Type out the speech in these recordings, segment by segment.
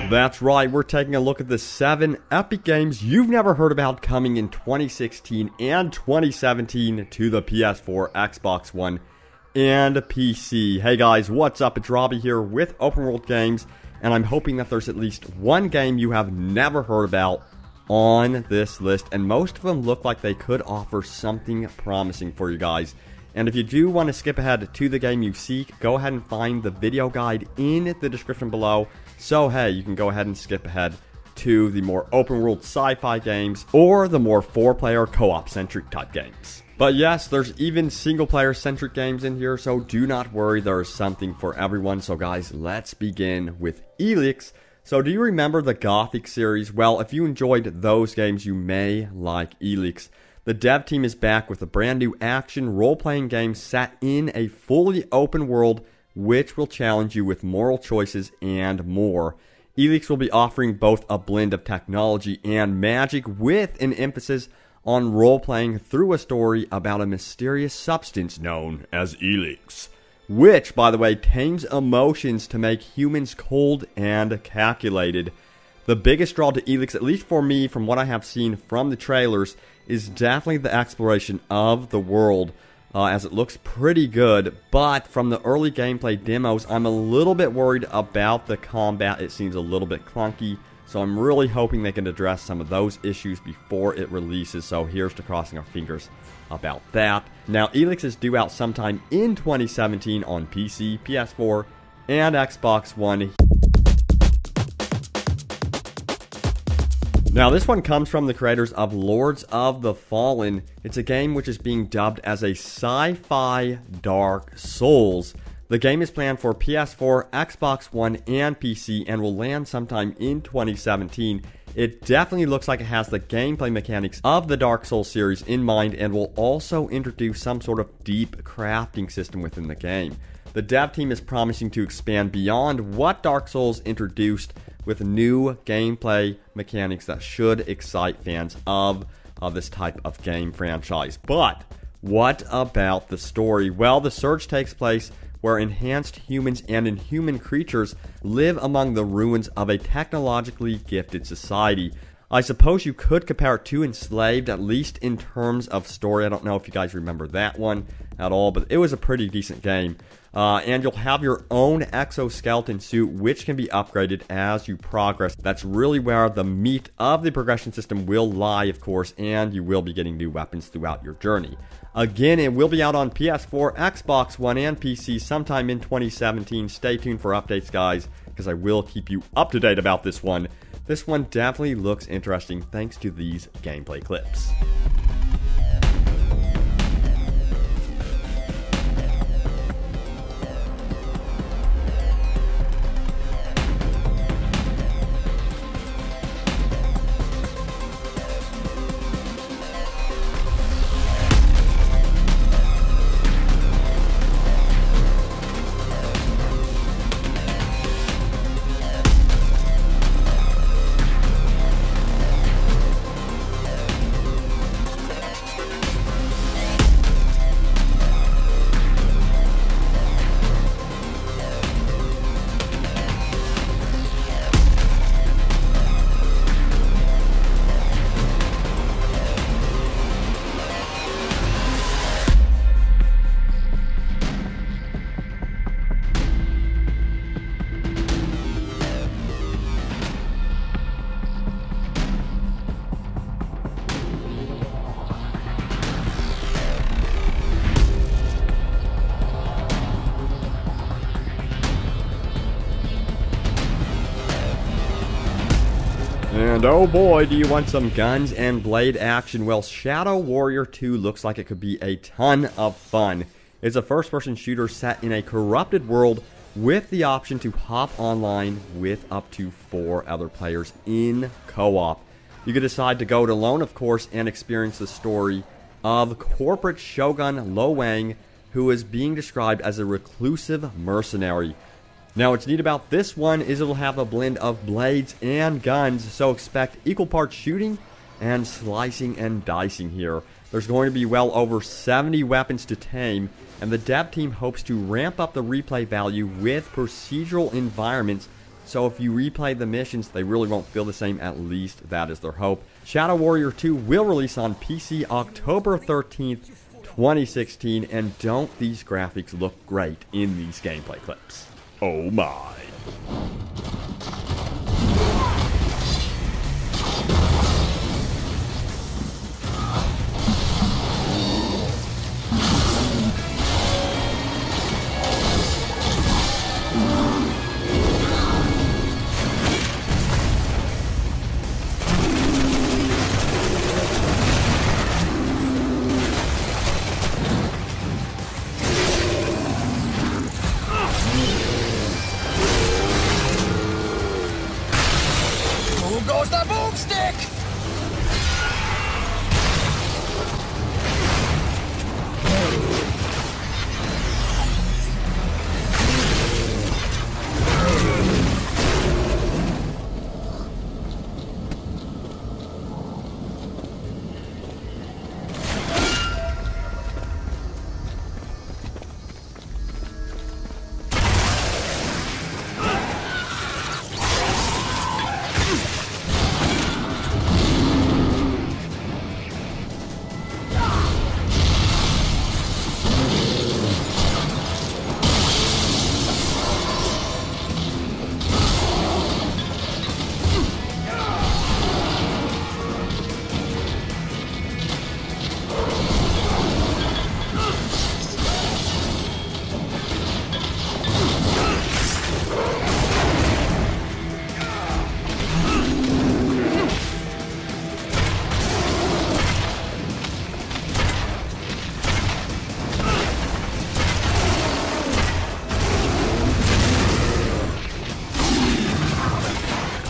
That's right, we're taking a look at the 7 epic games you've never heard about coming in 2016 and 2017 to the PS4, Xbox One, and PC. Hey guys, what's up? It's Robbie here with Open World Games, and I'm hoping that there's at least one game you have never heard about on this list, and most of them look like they could offer something promising for you guys. And if you do want to skip ahead to the game you seek, go ahead and find the video guide in the description below. So hey, you can go ahead and skip ahead to the more open world sci-fi games or the more 4-player co-op centric type games. But yes, there's even single player centric games in here, so do not worry, there is something for everyone. So guys, let's begin with ELEX. So do you remember the Gothic series? Well, if you enjoyed those games, you may like ELEX. The dev team is back with a brand new action role-playing game set in a fully open world, which will challenge you with moral choices and more. ELEX will be offering both a blend of technology and magic with an emphasis on role-playing through a story about a mysterious substance known as ELEX, which, by the way, tames emotions to make humans cold and calculated. The biggest draw to ELEX, at least for me, from what I have seen from the trailers, is definitely the exploration of the world, as it looks pretty good. But from the early gameplay demos, I'm a little bit worried about the combat. It seems a little bit clunky, so I'm really hoping they can address some of those issues before it releases. So here's to crossing our fingers about that. Now, ELEX is due out sometime in 2017 on PC, PS4, and Xbox One. Now, this one comes from the creators of Lords of the Fallen. It's a game which is being dubbed as a Sci-Fi Dark Souls. The game is planned for PS4, Xbox One, and PC, and will land sometime in 2017. It definitely looks like it has the gameplay mechanics of the Dark Souls series in mind, and will also introduce some sort of deep crafting system within the game. The dev team is promising to expand beyond what Dark Souls introduced, with new gameplay mechanics that should excite fans of this type of game franchise. But what about the story? Well, the Surge takes place where enhanced humans and inhuman creatures live among the ruins of a technologically gifted society. I suppose you could compare it to Enslaved, at least in terms of story. I don't know if you guys remember that one at all, but it was a pretty decent game. And you'll have your own exoskeleton suit, which can be upgraded as you progress. That's really where the meat of the progression system will lie, of course, and you will be getting new weapons throughout your journey. Again, it will be out on PS4, Xbox One, and PC sometime in 2017. Stay tuned for updates, guys, because I will keep you up to date about this one. This one definitely looks interesting thanks to these gameplay clips. And oh boy, do you want some guns and blade action? Well, Shadow Warrior 2 looks like it could be a ton of fun. It's a first-person shooter set in a corrupted world with the option to hop online with up to 4 other players in co-op. You could decide to go it alone, of course, and experience the story of corporate shogun Lo Wang, who is being described as a reclusive mercenary. Now, what's neat about this one is it'll have a blend of blades and guns, so expect equal parts shooting and slicing and dicing here. There's going to be well over 70 weapons to tame, and the dev team hopes to ramp up the replay value with procedural environments so if you replay the missions, they really won't feel the same, at least that is their hope. Shadow Warrior 2 will release on PC October 13th, 2016, and don't these graphics look great in these gameplay clips? Oh my. Goes the boomstick!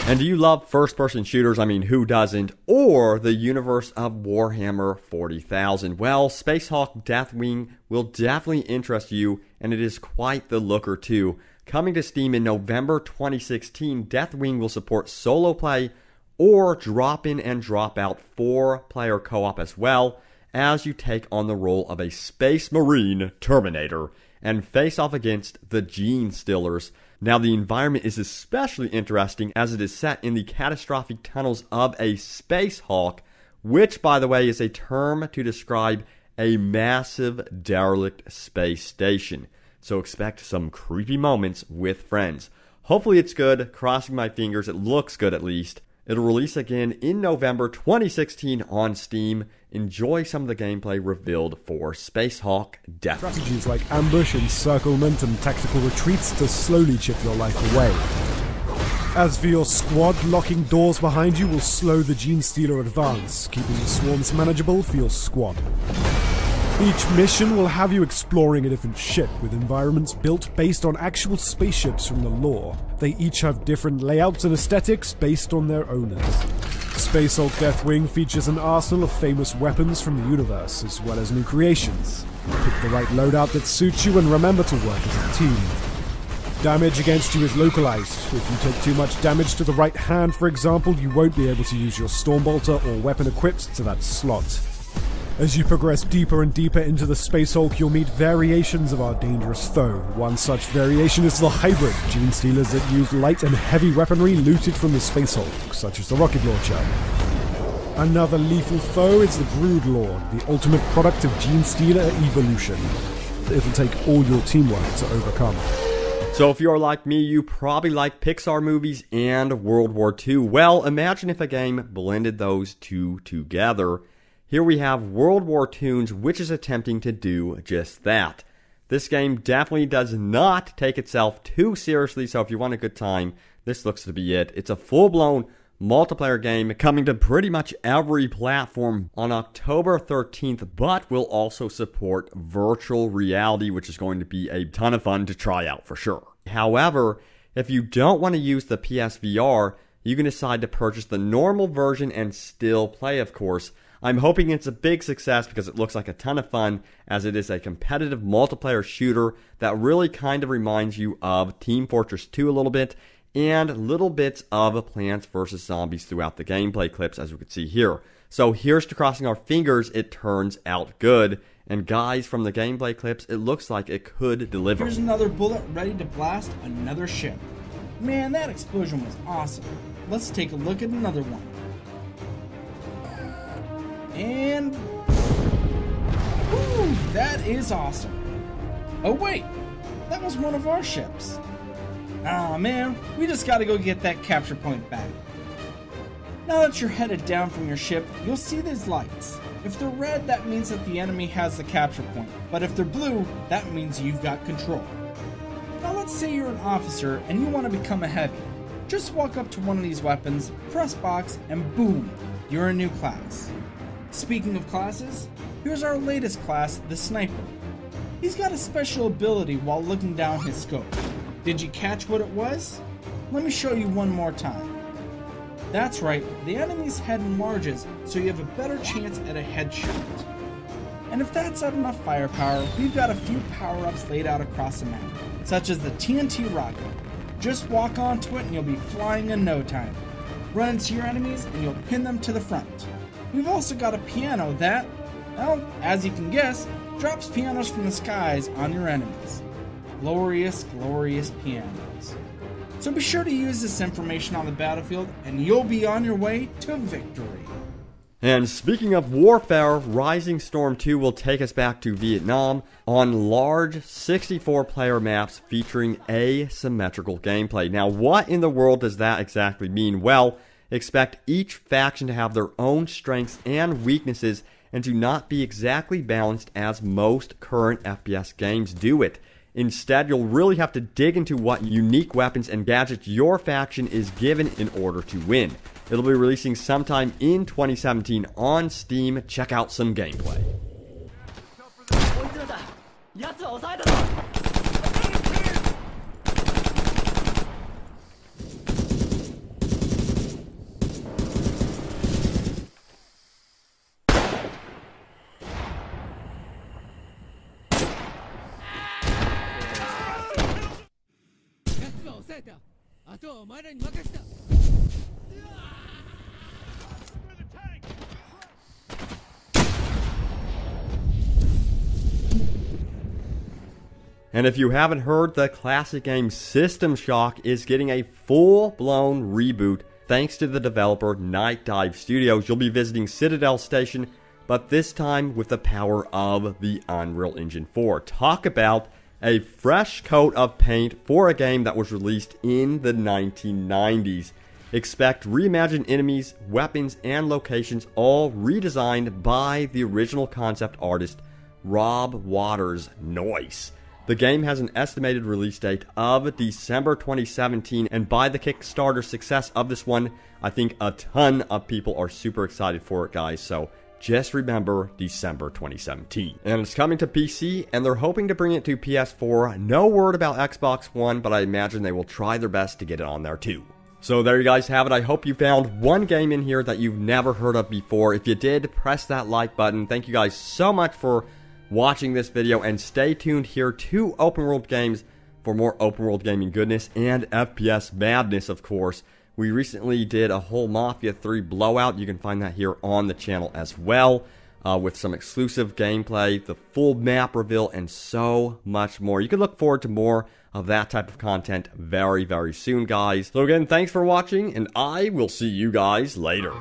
And do you love first-person shooters? I mean, who doesn't? Or the universe of Warhammer 40,000? Well, Spacehawk Deathwing will definitely interest you, and it is quite the looker too. Coming to Steam in November 2016, Deathwing will support solo play or drop-in and drop-out 4-player co-op as well, as you take on the role of a Space Marine Terminator and face off against the Gene Stealers. Now, the environment is especially interesting as it is set in the catastrophic tunnels of a Space Hawk, which, by the way, is a term to describe a massive derelict space station. So expect some creepy moments with friends. Hopefully it's good. Crossing my fingers, it looks good at least. It'll release again in November 2016 on Steam. Enjoy some of the gameplay revealed for Spacehawk Deathwing. Strategies like ambush, encirclement, and tactical retreats to slowly chip your life away. As for your squad, locking doors behind you will slow the Gene Stealer advance, keeping the swarms manageable for your squad. Each mission will have you exploring a different ship, with environments built based on actual spaceships from the lore. They each have different layouts and aesthetics based on their owners. Spacehawk Deathwing features an arsenal of famous weapons from the universe, as well as new creations. Pick the right loadout that suits you and remember to work as a team. Damage against you is localized. If you take too much damage to the right hand, for example, you won't be able to use your Stormbolter or weapon equipped to that slot. As you progress deeper and deeper into the Space Hulk, you'll meet variations of our dangerous foe. One such variation is the hybrid, Gene Stealers that use light and heavy weaponry looted from the Space Hulk, such as the rocket launcher. Another lethal foe is the Broodlord, the ultimate product of Gene Stealer evolution. It'll take all your teamwork to overcome. So if you're like me, you probably like Pixar movies and World War II. Well, imagine if a game blended those two together. Here we have World War Toons, which is attempting to do just that. This game definitely does not take itself too seriously, so if you want a good time, this looks to be it. It's a full-blown multiplayer game coming to pretty much every platform on October 13th, but will also support virtual reality, which is going to be a ton of fun to try out for sure. However, if you don't want to use the PSVR, you can decide to purchase the normal version and still play, of course. I'm hoping it's a big success because it looks like a ton of fun, as it is a competitive multiplayer shooter that really kind of reminds you of Team Fortress 2 a little bit, and little bits of Plants vs. Zombies throughout the gameplay clips, as we can see here. So here's to crossing our fingers it turns out good. And guys, from the gameplay clips, it looks like it could deliver. Here's another bullet ready to blast another ship. Man, that explosion was awesome. Let's take a look at another one. And... whew, that is awesome. Oh wait, that was one of our ships. Ah man, we just gotta go get that capture point back. Now that you're headed down from your ship, you'll see these lights. If they're red, that means that the enemy has the capture point, but if they're blue, that means you've got control. Now let's say you're an officer and you want to become a heavy. Just walk up to one of these weapons, press box, and boom, you're a new class. Speaking of classes, here's our latest class, the Sniper. He's got a special ability while looking down his scope. Did you catch what it was? Let me show you one more time. That's right, the enemy's head enlarges, so you have a better chance at a headshot. And if that's not enough firepower, we've got a few power-ups laid out across the map, such as the TNT rocket. Just walk onto it and you'll be flying in no time. Run into your enemies and you'll pin them to the front. We've also got a piano that, well, as you can guess, drops pianos from the skies on your enemies. Glorious, glorious pianos. So be sure to use this information on the battlefield and you'll be on your way to victory. And speaking of warfare, Rising Storm 2 will take us back to Vietnam on large 64-player maps featuring asymmetrical gameplay. Now, what in the world does that exactly mean? Well, expect each faction to have their own strengths and weaknesses and to not be exactly balanced as most current FPS games do it. Instead, you'll really have to dig into what unique weapons and gadgets your faction is given in order to win. It'll be releasing sometime in 2017 on Steam. Check out some gameplay. And if you haven't heard, the classic game System Shock is getting a full-blown reboot thanks to the developer Night Dive Studios. You'll be visiting Citadel Station, but this time with the power of the Unreal Engine 4. Talk about a fresh coat of paint for a game that was released in the 1990s. Expect reimagined enemies, weapons, and locations all redesigned by the original concept artist Rob Waters. Noise. The game has an estimated release date of December 2017, and by the Kickstarter success of this one, I think a ton of people are super excited for it, guys, so just remember December 2017. And it's coming to PC, and they're hoping to bring it to PS4. No word about Xbox One, but I imagine they will try their best to get it on there too. So there you guys have it. I hope you found one game in here that you've never heard of before. If you did, press that like button. Thank you guys so much for watching this video, and stay tuned here to Open World Games for more open world gaming goodness and FPS madness, of course. We recently did a whole Mafia 3 blowout. You can find that here on the channel as well, with some exclusive gameplay, the full map reveal, and so much more. You can look forward to more of that type of content very, very soon, guys. So again, thanks for watching, and I will see you guys later.